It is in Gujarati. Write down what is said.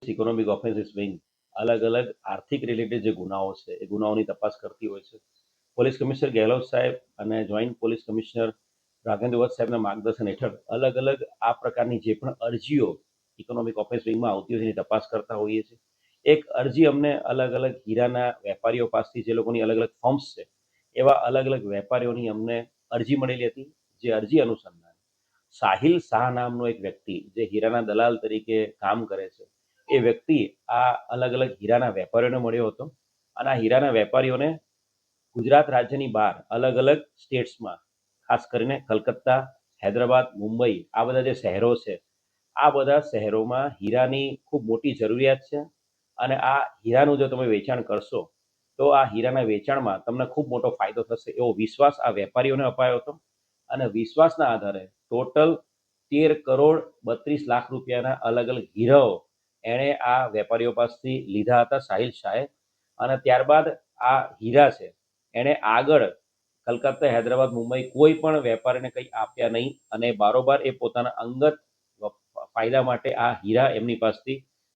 ઇકોનોમિક ઓફેન્સીસ વિંગ અલગ અલગ આર્થિક રિલેટેડ જે ગુનાઓ છે એ ગુનાઓની તપાસ કરતી હોય છે. પોલીસ કમિશનર ગેહલોત સાહેબ અને જોઈન્ટ પોલીસ કમિશનર રાઘેન્દ્ર વત્સ સાહેબના માર્ગદર્શન હેઠળ અલગ અલગ આ પ્રકારની જે પણ અરજીઓ ઇકોનોમિક ઓફેન્સ વિંગમાં આવતી હોય છે એની તપાસ કરતા હોઈએ છીએ. એક અરજી અમને અલગ અલગ હીરાના વેપારીઓ પાસેથી જે લોકોની અલગ અલગ ફર્મ્સ છે એવા અલગ અલગ વેપારીઓની અમને અરજી મળેલી હતી. જે અરજી અનુસંધાન સાહિલ શાહ નામનો એક વ્યક્તિ જે હીરાના દલાલ તરીકે કામ કરે છે, એ વ્યક્તિ આ અલગ અલગ હીરાના વેપારીઓને મળ્યો હતો અને આ હીરાના વેપારીઓને ગુજરાત રાજ્યની બહાર અલગ અલગ સ્ટેટ્સમાં, ખાસ કરીને કલકત્તા, હૈદરાબાદ, મુંબઈ, આ બધા જે શહેરો છે, આ બધા શહેરોમાં હીરાની ખૂબ મોટી જરૂરિયાત છે અને આ હીરાનું જો તમે વેચાણ કરશો તો આ હીરાના વેચાણમાં તમને ખૂબ મોટો ફાયદો થશે એવો વિશ્વાસ આ વેપારીઓને અપાયો હતો. અને વિશ્વાસના આધારે ટોટલ 13 કરોડ 32 લાખ રૂપિયાના અલગ અલગ હીરાઓ એણે આ વેપારીઓ પાસેથી લીધા હતા સાહિલ શાહે. અને ત્યારબાદ આ હીરા છે એણે આગળ કલકત્તા, હૈદરાબાદ, મુંબઈ કોઈ પણ વેપારીને કંઈ આપ્યા નહીં અને બારોબાર એ પોતાના અંગત ફાયદા માટે આ હીરા એમની પાસેથી